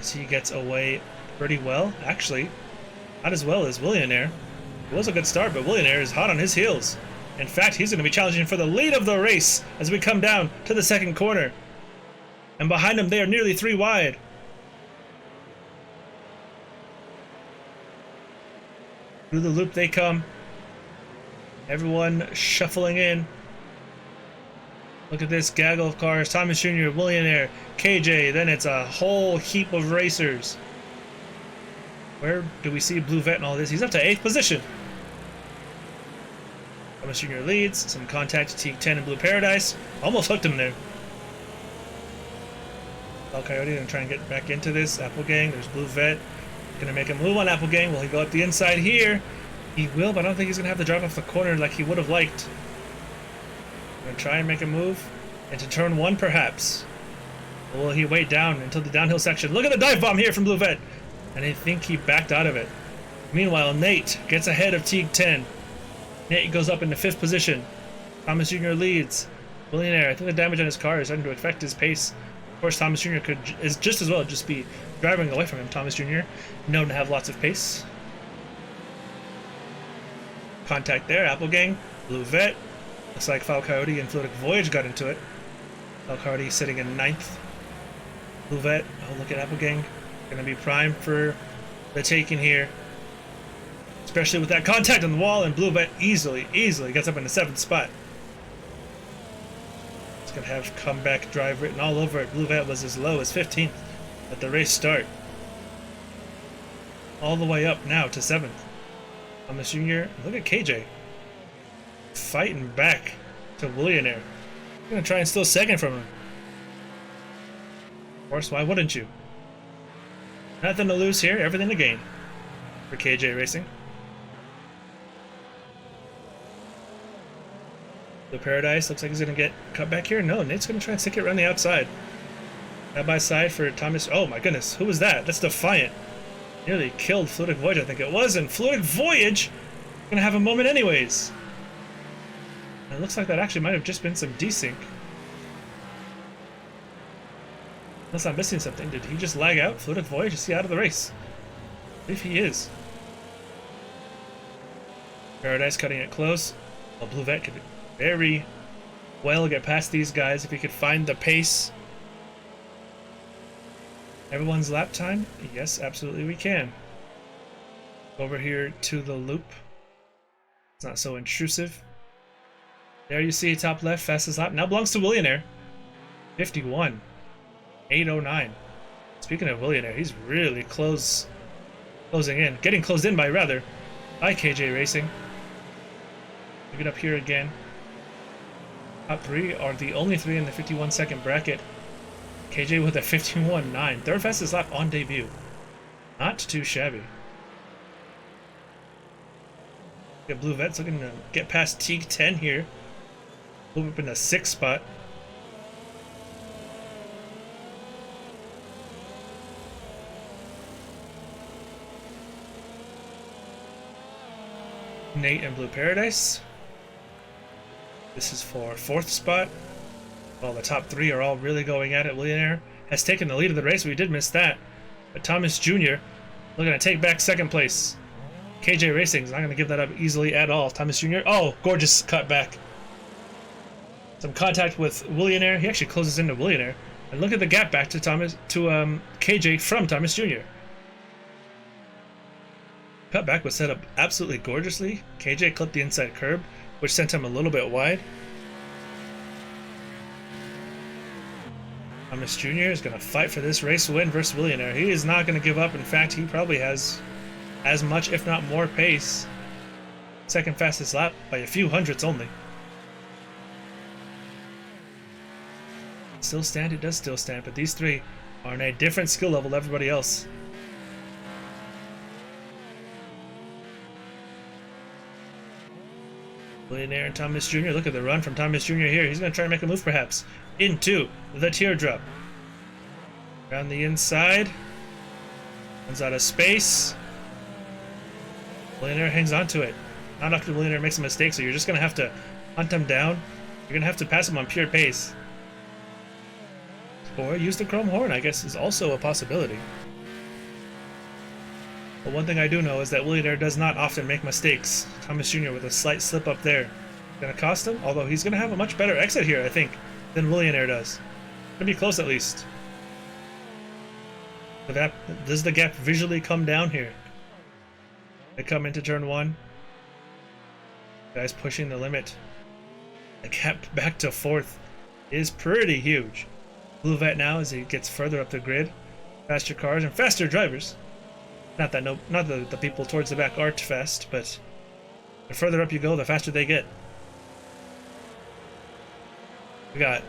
Speaker 1: as he gets away pretty well. Actually, not as well as Millionaire. It was a good start, but Millionaire is hot on his heels. In fact, he's going to be challenging for the lead of the race as we come down to the second corner. And behind him, they are nearly 3 wide. Through the loop they come. Everyone shuffling in. Look at this gaggle of cars. Thomas Jr., Millionaire, KJ. Then it's a whole heap of racers. Where do we see Blue Vet and all this? He's up to 8th position. Thomas Jr. leads. Some contact to T10 and Blue Paradise. Almost hooked him there. Fal Coyote gonna try and get back into this. Applegang. There's Blue Vet. Gonna make a move on Applegang. Will he go up the inside here? He will, but I don't think he's going to have the drive off the corner like he would have liked. Going to try and make a move into turn 1, perhaps. Or will he wait down until the downhill section? Look at the dive bomb here from Blue Vet! And I think he backed out of it. Meanwhile, Nate gets ahead of Teague 10. Nate goes up into 5th position. Thomas Jr. leads. Billionaire, I think the damage on his car is starting to affect his pace. Of course, Thomas Jr. is just as well just be driving away from him. Thomas Jr., known to have lots of pace. Contact there, Apple Gang, Blue Vet. Looks like Foul Coyote and Fluidic Voyage got into it. Foul Coyote sitting in 9th. Blue Vet, oh look at Apple Gang. Gonna be primed for the taking here. Especially with that contact on the wall, and Blue Vet easily gets up in the 7th spot. It's gonna have comeback drive written all over it. Blue Vet was as low as 15th at the race start. All the way up now to 7th. Thomas Jr., look at KJ. Fighting back to Willionaire. Gonna try and steal 2nd from him. Of course, why wouldn't you? Nothing to lose here, everything to gain for KJ Racing. The Paradise looks like he's going to get cut back here. No, Nate's going to try and stick it around the outside. Side by side for Thomas. Oh my goodness, who was that? That's Defiant. Nearly killed Fluidic Voyage, I think it was. And Fluidic Voyage going to have a moment anyways. And it looks like that actually might have just been some desync. Unless I'm missing something. Did he just lag out? Fluidic Voyage? Is he out of the race? I believe he is. Paradise cutting it close. Well, Blue Vet could very well get past these guys if he could find the pace. Everyone's lap time? Yes, absolutely we can. Over here to the loop. It's not so intrusive. There you see top left, fastest lap. Now belongs to Willionaire. 51. 809. Speaking of Willionaire, he's really closing in. Getting closed in by KJ Racing. Pick it up here again. Top 3 are the only 3 in the 51-second bracket. KJ with a 51.9. 3rd fastest lap on debut. Not too shabby. Get Blue Vet's looking to get past Teague 10 here. Move up in the 6th spot. Nate and Blue Paradise. This is for 4th spot. Well, the top 3 are all really going at it. Willionaire has taken the lead of the race. We did miss that. But Thomas Jr. looking to take back 2nd place. KJ Racing is not going to give that up easily at all. Thomas Jr. Oh, gorgeous cut back. Some contact with Willionaire. He actually closes into Willionaire. And look at the gap back to KJ from Thomas Jr. Cutback was set up absolutely gorgeously. KJ clipped the inside curb, which sent him a little bit wide. Thomas Jr. is going to fight for this race win versus Willionaire. He is not going to give up. In fact, he probably has as much, if not more, pace. 2nd fastest lap by a few hundredths only. Still stand? It does still stand, but these 3 are on a different skill level than everybody else. Willionaire and Thomas Jr. Look at the run from Thomas Jr. here. He's going to try to make a move, perhaps, into the teardrop. Around the inside. Runs out of space. Willionaire hangs on to it. Not after Willionaire makes a mistake, so you're just going to have to hunt him down. You're going to have to pass him on pure pace. Or use the chrome horn, I guess, is also a possibility. But one thing I do know is that Willionaire does not often make mistakes. Thomas Jr. with a slight slip up there. Gonna cost him, although he's gonna have a much better exit here, I think, than Willionaire does. Gonna be close at least. Does the gap visually come down here? They come into turn 1. Guys pushing the limit. The gap back to 4th is pretty huge. Blue Vet now as he gets further up the grid. Faster cars and faster drivers. Not that the people towards the back aren't fast, but the further up you go, the faster they get. We got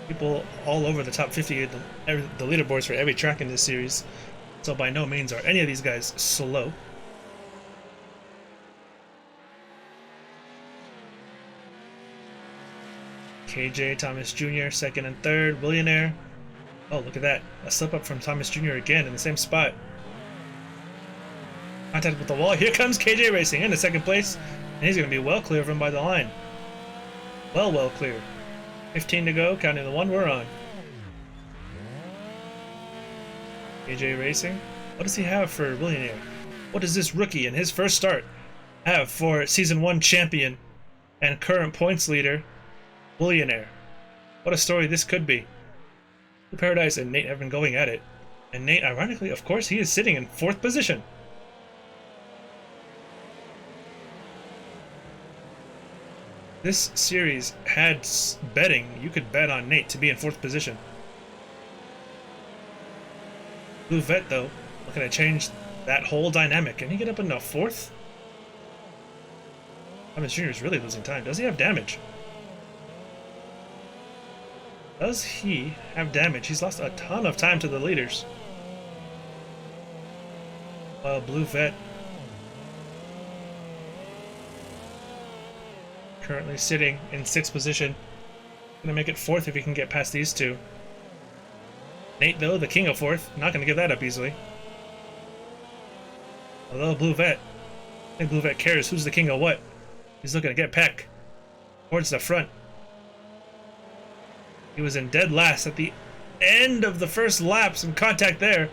Speaker 1: people all over the top 50 the leaderboards for every track in this series, so by no means are any of these guys slow. KJ, Thomas Jr., second and third. Billionaire. Oh, look at that. A slip up from Thomas Jr. again in the same spot. Contact with the wall. Here comes KJ Racing into second place. And he's going to be well clear of him by the line. Well clear. 15 to go, counting the one we're on. KJ Racing. What does he have for Billionaire? What does this rookie in his first start have for Season 1 champion and current points leader, Billionaire? What a story this could be. The Paradise and Nate have been going at it. And Nate, ironically, of course, he is sitting in 4th position. This series had betting. You could bet on Nate to be in 4th position. Blue Vet, though, looking to change that whole dynamic. Can he get up into 4th? Thomas Jr. is really losing time. Does he have damage? Does he have damage? He's lost a ton of time to the leaders. While Blue Vet currently sitting in 6th position. Gonna make it 4th if he can get past these two. Nate, though, the king of 4th, not gonna give that up easily. Although Blue Vet, I think Blue Vet cares who's the king of what. He's looking to get Peck towards the front. He was in dead last at the end of the first lap. Some contact there.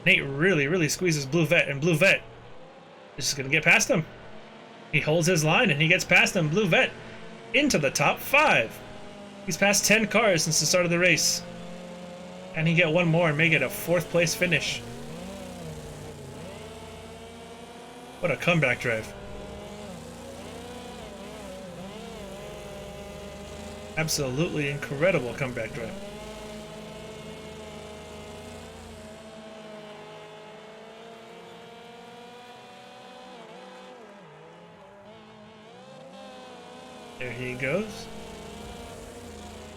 Speaker 1: Nate really squeezes Blue Vet, and Blue Vet is just gonna get past him. He holds his line and he gets past him. Blue Vet into the top 5. He's passed 10 cars since the start of the race. And he get one more and make it a 4th place finish. What a comeback drive. Absolutely incredible comeback drive. There he goes.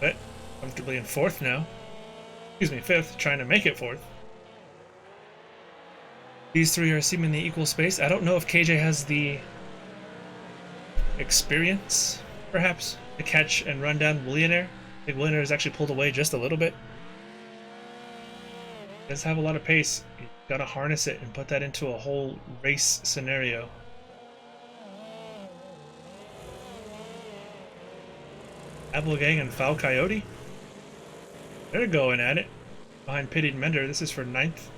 Speaker 1: But comfortably in 4th now. Excuse me, 5th, trying to make it 4th. These three are seemingly equal space. I don't know if KJ has the experience, perhaps, to catch and run down Billionaire. I think Billionaire has actually pulled away just a little bit. He does have a lot of pace. You've got to harness it and put that into a whole race scenario. Apple Gang and Foul Coyote. They're going at it. Behind Pitied Mender, this is for 9th.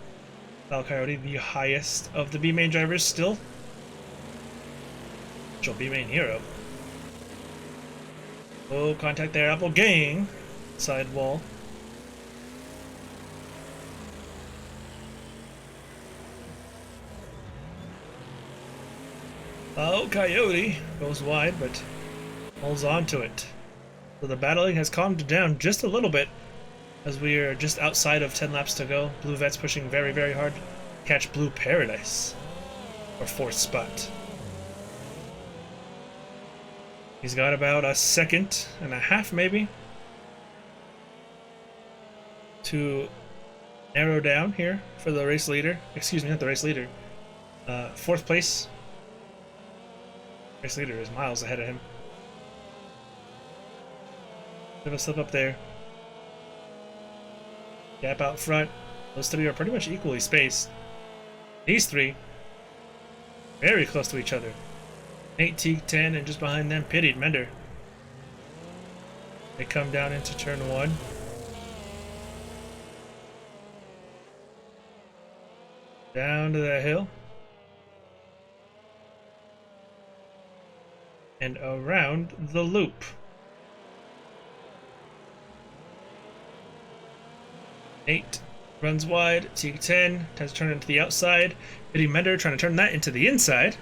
Speaker 1: Foul Coyote, the highest of the B-main drivers still. Actual B-main hero. Oh, contact there, Apple Gang. Side wall. Foul Coyote goes wide, but holds on to it. So the battling has calmed down just a little bit as we are just outside of 10 laps to go. Blue Vet's pushing very hard to catch Blue Paradise for 4th spot. He's got about a 1.5 seconds maybe to narrow down here for the race leader. Excuse me, not the race leader. 4th place. Race leader is miles ahead of him. Bit of a slip up there. Gap out front. Those three are pretty much equally spaced. These three, very close to each other. Nate, Teague, 10, and just behind them, Pitied Mender. They come down into turn 1. Down to the hill. And around the loop. Nate runs wide. Teague 10 tries to turn it into the outside. Pitied Mender trying to turn that into the inside.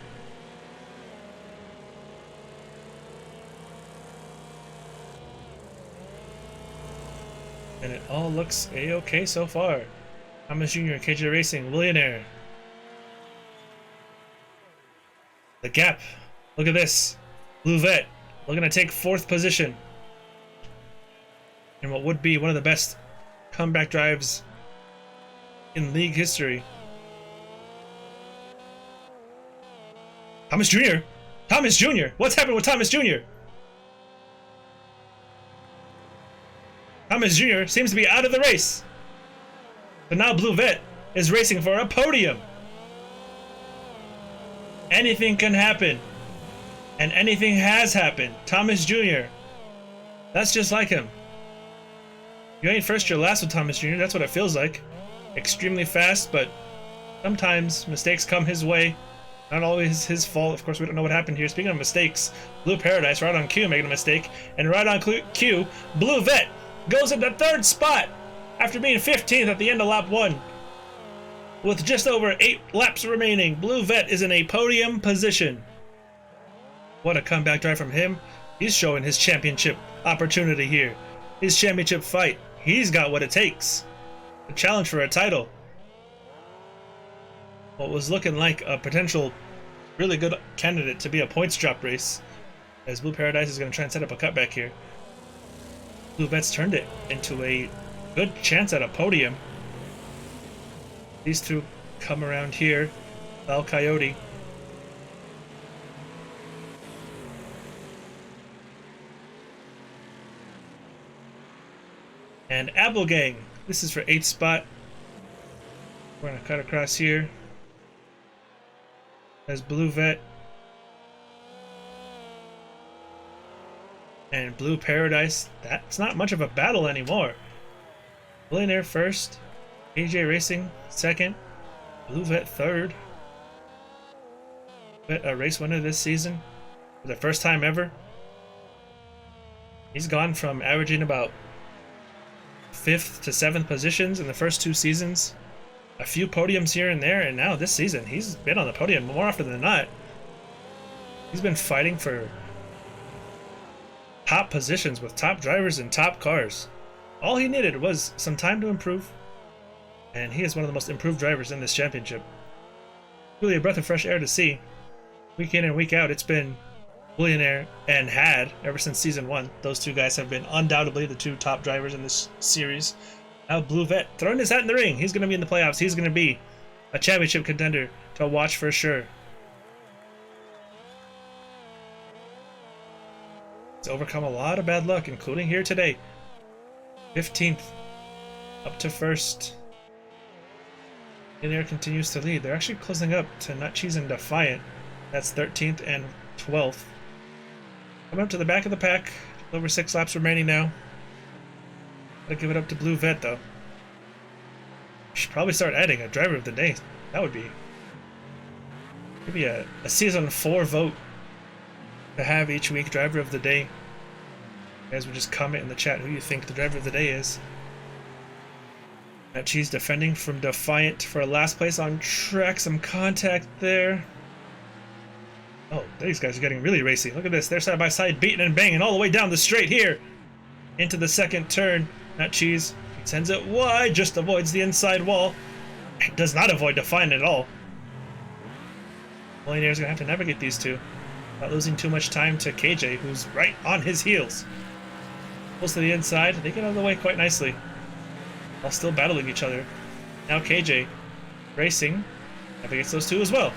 Speaker 1: And it all looks a-okay so far. Thomas Jr., KJ Racing, Billionaire. The gap. Look at this. Blue Vet looking to take 4th position in what would be one of the best comeback drives in league history. Thomas Jr. Thomas Jr. What's happened with Thomas Jr.? Thomas Jr. seems to be out of the race. But now Blue Vet is racing for a podium. Anything can happen. And anything has happened. Thomas Jr. That's just like him. You ain't first, you're last with Thomas Jr. That's what it feels like. Extremely fast, but sometimes mistakes come his way. Not always his fault. Of course, we don't know what happened here. Speaking of mistakes, Blue Paradise right on cue making a mistake. And right on cue, Blue Vet goes into third spot after being 15th at the end of lap 1. With just over 8 laps remaining, Blue Vet is in a podium position. What a comeback drive from him. He's showing his championship opportunity here. His championship fight. He's got what it takes. A challenge for a title. What was looking like a potential really good candidate to be a points drop race, as Blue Paradise is going to try and set up a cutback here. Blue Vet's turned it into a good chance at a podium. These two come around here. Val Coyote. And Applegang. This is for 8th spot. We're going to cut across here. As Blue Vet and Blue Paradise. That's not much of a battle anymore. Billionaire first, AJ Racing second, Blue Vet third. Vet a race winner this season for the first time ever. He's gone from averaging about 5th to 7th positions in the first 2 seasons. A few podiums here and there, and now this season he's been on the podium more often than not. He's been fighting for top positions with top drivers and top cars. All he needed was some time to improve, and he is one of the most improved drivers in this championship. Really a breath of fresh air to see. Week in and week out, it's been Billionaire and Had ever since season 1. Those two guys have been undoubtedly the 2 top drivers in this series. Now Blue Vet throwing his hat in the ring. He's going to be in the playoffs. He's going to be a championship contender to watch for sure. He's overcome a lot of bad luck, including here today. 15th, up to 1st. Billionaire continues to lead. They're actually closing up to Nut Cheese and Defiant. That's 13th and 12th. Coming up to the back of the pack. Over 6 laps remaining now. Gotta give it up to Blue Vet though. Should probably start adding a driver of the day. That would be maybe a season 4 vote to have each week driver of the day. You guys would just comment in the chat who you think the driver of the day is. That Cheese defending from Defiant for a last place on track. Some contact there. Oh, these guys are getting really racy. Look at this. They're side by side beating and banging all the way down the straight here. Into the second turn. That Cheese sends it wide, just avoids the inside wall. It does not avoid Defiant at all. Millionaire's gonna have to navigate these two. Not losing too much time to KJ, who's right on his heels. Close to the inside. They get out of the way quite nicely, while still battling each other. Now KJ racing navigates those two as well.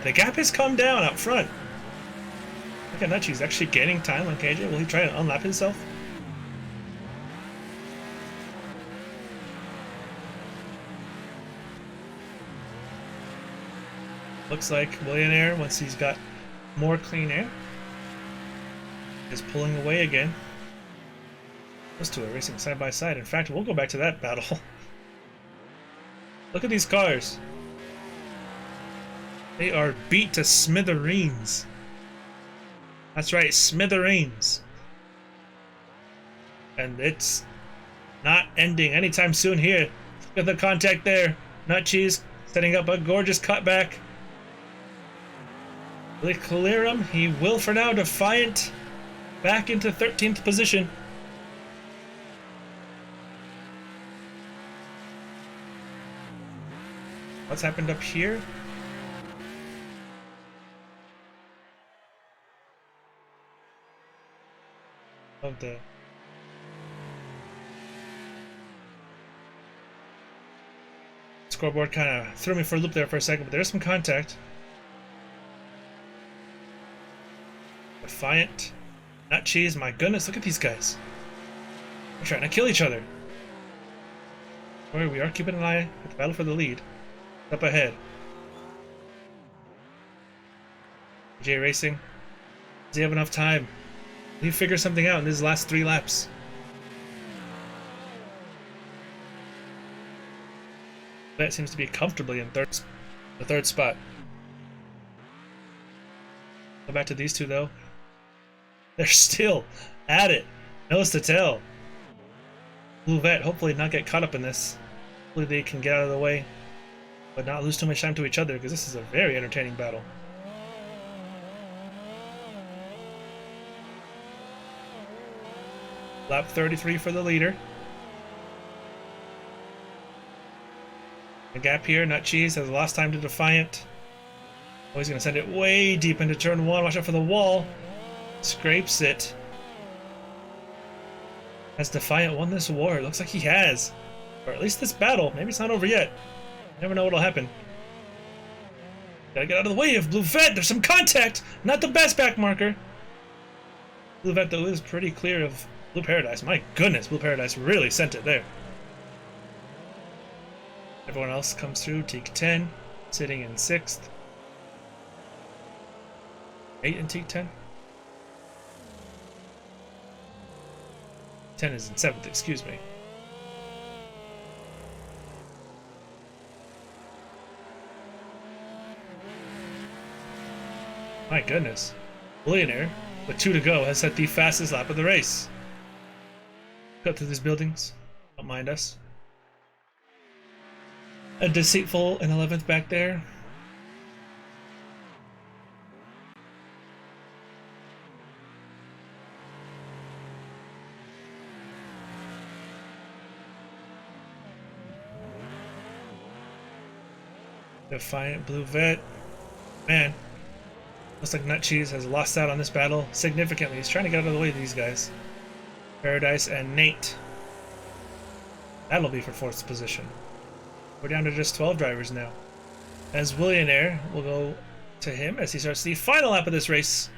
Speaker 1: The gap has come down up front. Look at that, he's actually gaining time on KJ. Will he try to unlap himself? Looks like Millionaire, once he's got more clean air, is pulling away again. Those two are racing side by side. In fact, we'll go back to that battle. Look at these cars. They are beat to smithereens. That's right, smithereens. And it's not ending anytime soon here. Look at the contact there. Nut Cheese setting up a gorgeous cutback. Will he clear him? He will for now. Defiant back into 13th position. What's happened up here? Of the scoreboard kind of threw me for a loop there for a second, but there's some contact. Defiant, Nut Cheese, my goodness, look at these guys. We're trying to kill each other. Alright, we are keeping an eye at the battle for the lead. Up ahead. J Racing. Does he have enough time? Will he figure something out in his last 3 laps? That seems to be comfortably in the third spot. Go back to these two though. They're still at it. Nose to tail. Blue Vet hopefully not get caught up in this. Hopefully they can get out of the way, but not lose too much time to each other, because this is a very entertaining battle. Lap 33 for the leader. A gap here, Nut Cheese has lost time to Defiant. Oh, he's going to send it way deep into turn 1. Watch out for the wall. Scrapes it. Has Defiant won this war? It looks like he has. Or at least this battle. Maybe it's not over yet. You never know what'll happen. Gotta get out of the way of Blue Vet. There's some contact. Not the best back marker. Blue Vet, though, is pretty clear of Blue Paradise. My goodness, Blue Paradise really sent it there. Everyone else comes through. Teak 10, sitting in 6th. 8 in Teak 10? 10 is in 7th, excuse me. My goodness. Billionaire, with 2 to go, has set the fastest lap of the race. Cut through these buildings. Don't mind us. A Deceitful in 11th back there. Defiant Blue Vet. Man, looks like Nut Cheese has lost out on this battle significantly. He's trying to get out of the way of these guys. Paradise and Nate. That'll be for 4th position. We're down to just 12 drivers now. As Willionaire will go to him as he starts the final lap of this race.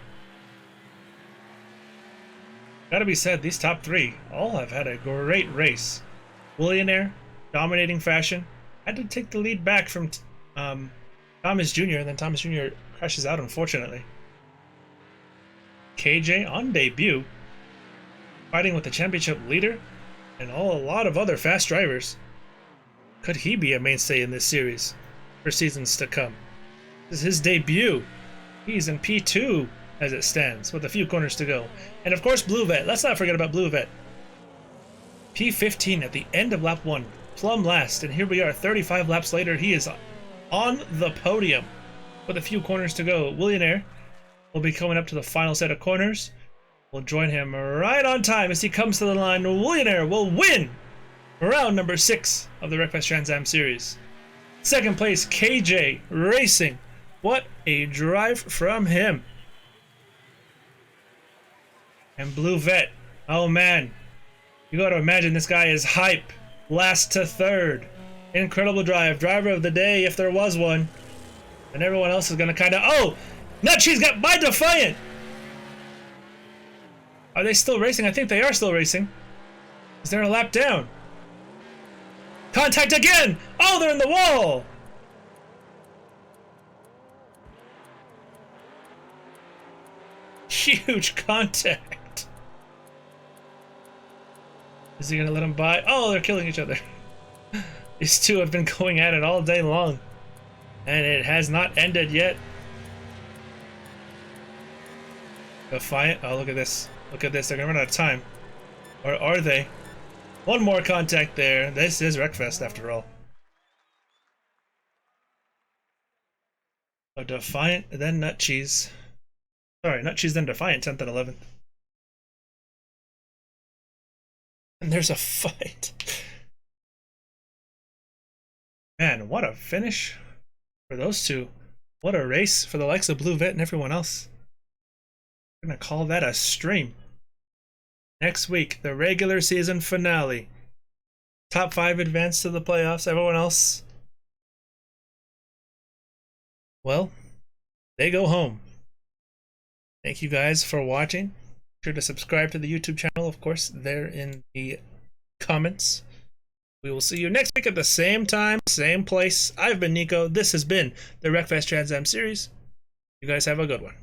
Speaker 1: Gotta be said, these top 3 all have had a great race. Willionaire, dominating fashion, had to take the lead back from Thomas Jr., and then Thomas Jr. crashes out, unfortunately. KJ on debut, fighting with the championship leader and a lot of other fast drivers. Could he be a mainstay in this series for seasons to come? This is his debut. He's in P2 as it stands, with a few corners to go. And of course, Blue Vet. Let's not forget about Blue Vet. P15 at the end of lap 1, plumb last, and here we are 35 laps later. He is on the podium with a few corners to go. Willionaire will be coming up to the final set of corners. We'll join him right on time as he comes to the line. Willionaire will win round number 6 of the Wreckfest Trans Am Series. 2nd place, KJ Racing. What a drive from him. And Blue Vet. Oh man. You gotta imagine this guy is hype. Last to 3rd. Incredible drive. Driver of the day if there was one. And everyone else is gonna kinda... Oh! Nut Cheese got by Defiant! Are they still racing? I think they are still racing. Is there a lap down? Contact again! Oh, they're in the wall! Huge contact. Is he gonna let him by? Oh, they're killing each other. These two have been going at it all day long. And it has not ended yet. Defiant. Oh, look at this. Look at this. They're gonna run out of time. Or are they? One more contact there. This is Wreckfest after all. Oh, Defiant, then Nut Cheese. Sorry, Nut Cheese, then Defiant, 10th and 11th. And there's a fight. Man, what a finish for those two. What a race for the likes of Blue Vet and everyone else. I'm gonna call that a stream. Next week, the regular season finale. Top 5 advance to the playoffs. Everyone else, well, they go home. Thank you guys for watching. Be sure to subscribe to the YouTube channel, of course, there in the comments. We will see you next week at the same time, same place. I've been Nico. This has been the Wreckfest Trans Am series. You guys have a good one.